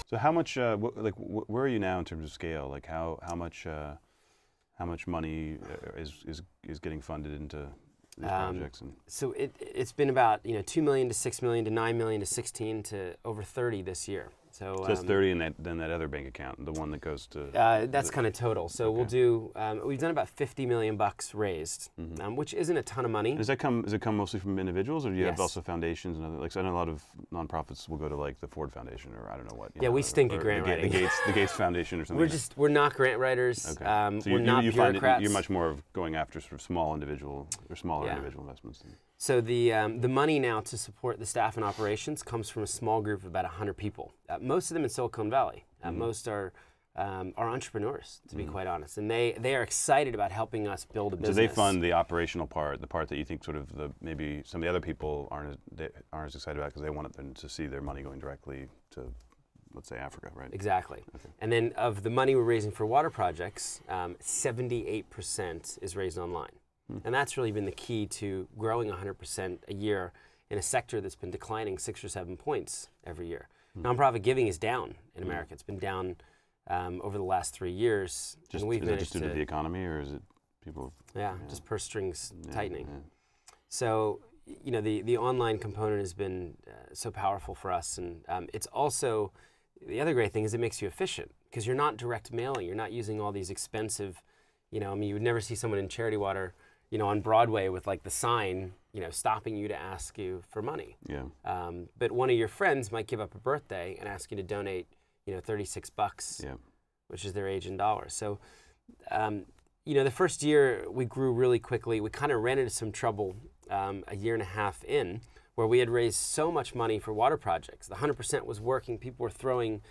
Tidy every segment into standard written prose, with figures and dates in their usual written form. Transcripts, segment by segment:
So how much, where are you now in terms of scale? Like how much money is getting funded into these projects? And So it's been about 2 million to 6 million to 9 million to 16 to over 30 this year. So that's 30, and then that other bank account, the one that goes to. That's kind of total. So Okay. we'll do. We've done about 50 million bucks raised, which isn't a ton of money. Does it come mostly from individuals, or do you have Yes. also foundations and other? Like, so I know a lot of nonprofits will go to like the Ford Foundation, or I don't know what. Yeah, we stink at grant writing. The Gates Foundation or something. We're not grant writers. Okay. So we're not you bureaucrats. find you're much more of going after sort of small individual or smaller individual investments. So the money now to support the staff and operations comes from a small group of about 100 people. Most of them in Silicon Valley. Most are entrepreneurs, to be quite honest, and they are excited about helping us build a business. So they fund the operational part, the part that you think sort of maybe some of the other people aren't as excited about because they want them to see their money going directly to, let's say, Africa, right? Exactly. Okay. And then of the money we're raising for water projects, 78% is raised online. And that's really been the key to growing 100% a year in a sector that's been declining 6 or 7 points every year. Nonprofit giving is down in America. It's been down over the last 3 years. Is and we've it just managed due to the economy, or is it people? just purse strings tightening. Yeah. So, the online component has been so powerful for us. And it's also, the other great thing is it makes you efficient because you're not direct mailing. You're not using all these expensive, you would never see someone in Charity Water on Broadway with like the sign, stopping you to ask you for money. Yeah. But one of your friends might give up a birthday and ask you to donate, $36, which is their age in dollars. So, the first year we grew really quickly. We kind of ran into some trouble a year and a half in, where we had raised so much money for water projects. The 100% was working. People were throwing,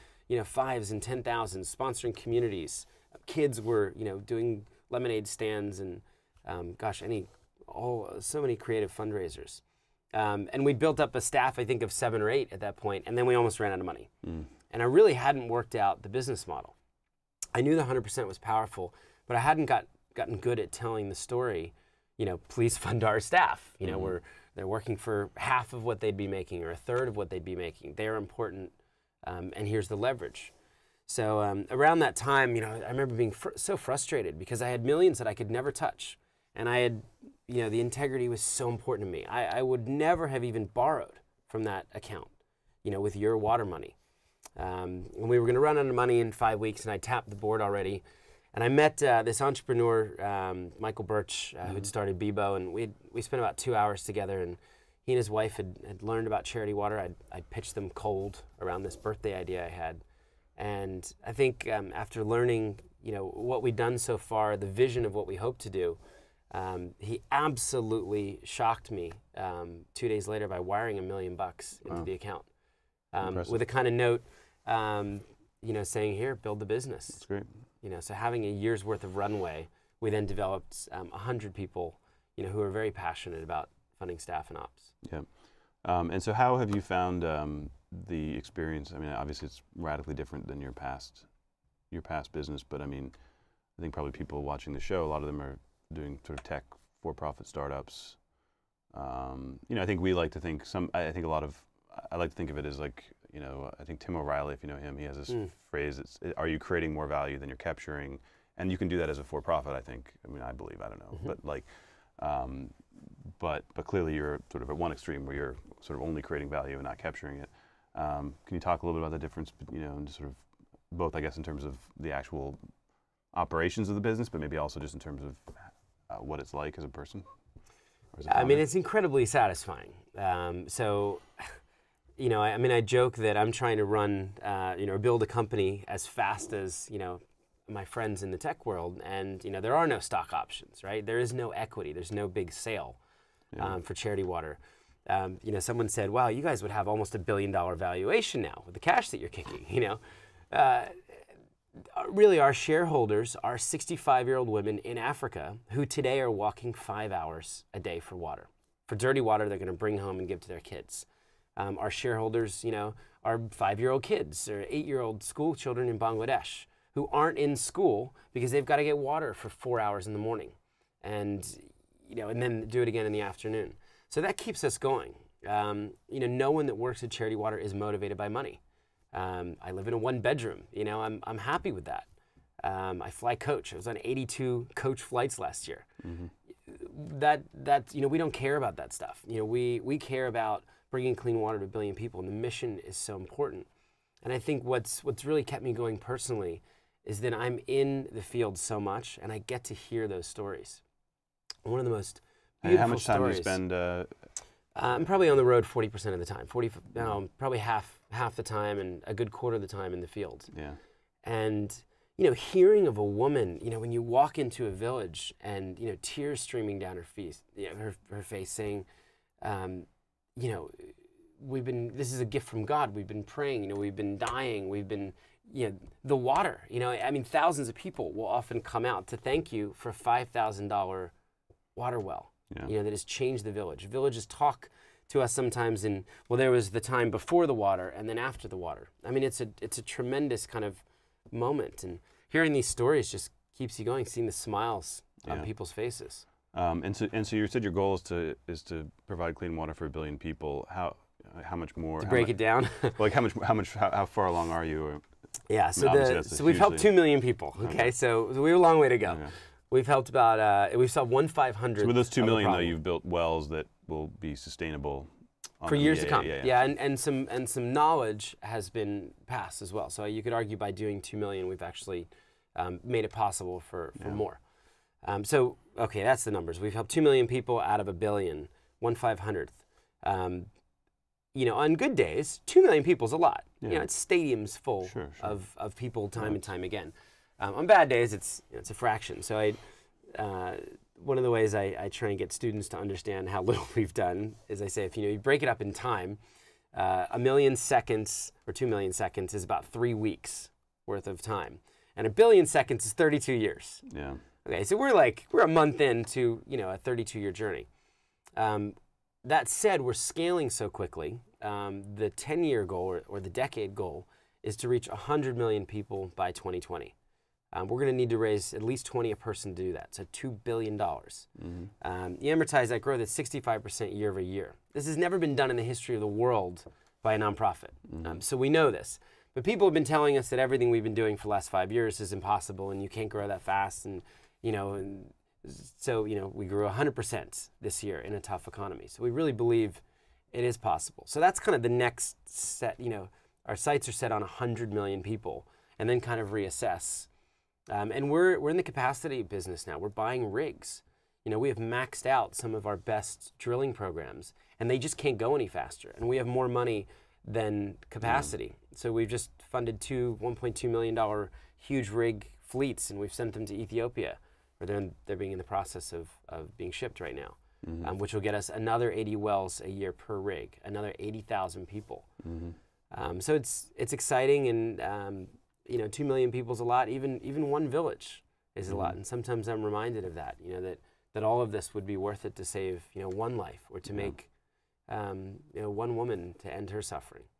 fives and 10,000, sponsoring communities. Kids were, doing lemonade stands and so many creative fundraisers. And we built up a staff, I think, of 7 or 8 at that point, and then we almost ran out of money. And I really hadn't worked out the business model. I knew the 100% was powerful, but I hadn't gotten good at telling the story, please fund our staff. They're working for half of what they'd be making or a third of what they'd be making. They're important, and here's the leverage. So around that time, I remember being so frustrated because I had millions that I could never touch. And I had, the integrity was so important to me. I would never have even borrowed from that account, with your water money. And we were going to run out of money in 5 weeks, and I tapped the board already. And I met this entrepreneur, Michael Birch, who'd started Bebo, and we spent about 2 hours together. And he and his wife had learned about Charity Water. I'd pitched them cold around this birthday idea I had. And I think after learning, what we'd done so far, the vision of what we hope to do, he absolutely shocked me 2 days later by wiring $1 million into the account with a kind of note, saying, "Here, build the business." That's great. So having a year's worth of runway, we then developed 100 people, who are very passionate about funding staff and ops. Yeah. And so, how have you found the experience? I mean, obviously, it's radically different than your past business, but I mean, I think probably people watching the show, a lot of them are doing sort of tech for-profit startups. I think we like to think I like to think of it as like, I think Tim O'Reilly, if you know him, he has this phrase, are you creating more value than you're capturing? And you can do that as a for-profit, I think. I mean, I believe, I don't know, but like, but clearly you're sort of at one extreme where you're sort of only creating value and not capturing it. Can you talk a little bit about the difference, and sort of both, I guess, in terms of the actual operations of the business, but maybe also just in terms of what it's like as a person? I mean, it's incredibly satisfying. I joke that I'm trying to run, build a company as fast as, my friends in the tech world. And, there are no stock options, right? There is no equity. There's no big sale for Charity Water. Someone said, wow, you guys would have almost $1 billion valuation now with the cash that you're kicking, Really, our shareholders are 65-year-old women in Africa who today are walking 5 hours a day for water. For dirty water they're going to bring home and give to their kids. Our shareholders, are 5-year-old kids or 8-year-old school children in Bangladesh who aren't in school because they've got to get water for 4 hours in the morning and then do it again in the afternoon. So that keeps us going. No one that works at Charity Water is motivated by money. I live in a 1-bedroom. You know, I'm happy with that. I fly coach. I was on 82 coach flights last year. That you know, we don't care about that stuff. You know, we care about bringing clean water to 1 billion people, and the mission is so important. And I think what's really kept me going personally is that I'm in the field so much, and I get to hear those stories. One of the most beautiful How much time stories, do you spend? I'm probably on the road 40% of the time. Probably half the time, and a good quarter of the time in the field. Yeah. And you know, hearing of a woman, you know, when you walk into a village and, you know, tears streaming down her face, you know, her face saying, you know, this is a gift from God. We've been praying, you know, we've been dying, we've been, you know, the water, you know, I mean, thousands of people will often come out to thank you for a $5,000 water well, you know, that has changed the village. Villages talk to us sometimes in, well, there was the time before the water and then after the water. I mean, it's a tremendous kind of moment, and hearing these stories just keeps you going, seeing the smiles on people's faces. And so you said your goal is to provide clean water for 1 billion people. How much more? To break it down, like how far along are you? Yeah, so we've helped 2 million people. Okay, so we have a long way to go. Okay. We've helped about we've solved 1/500. So with those 2 million though, you've built wells that will be sustainable for years to come. Yeah, and some knowledge has been passed as well. So you could argue by doing 2 million, we've actually made it possible for more. So okay, that's the numbers. We've helped 2 million people out of 1 billion, 1/500th. You know, on good days, 2 million people is a lot. You know, it's stadiums full of people time and time again. On bad days, it's a fraction. So one of the ways I try and get students to understand how little we've done is I say, if you break it up in time, 1 million seconds or 2 million seconds is about 3 weeks worth of time, and 1 billion seconds is 32 years. Yeah. Okay, so we're a month into a 32-year journey. That said, we're scaling so quickly. The 10-year goal or the decade goal is to reach 100 million people by 2020. We're going to need to raise at least 20 a person to do that, so $2 billion. You amortize that growth at 65% year over year. This has never been done in the history of the world by a nonprofit, so we know this. But people have been telling us that everything we've been doing for the last 5 years is impossible, and you can't grow that fast, and so we grew 100% this year in a tough economy. So we really believe it is possible. So that's kind of the next set. Our sights are set on 100 million people, and then kind of reassess. And we're in the capacity business now. We're buying rigs. We have maxed out some of our best drilling programs, and they just can't go any faster. And we have more money than capacity. So we've just funded two $1.2 million huge rig fleets, and we've sent them to Ethiopia, where they're being in the process of being shipped right now, which will get us another 80 wells a year per rig, another 80,000 people. So it's exciting, and 2 million people is a lot. Even one village is a lot, and sometimes I'm reminded of that. That all of this would be worth it to save one life, or to make one woman to end her suffering.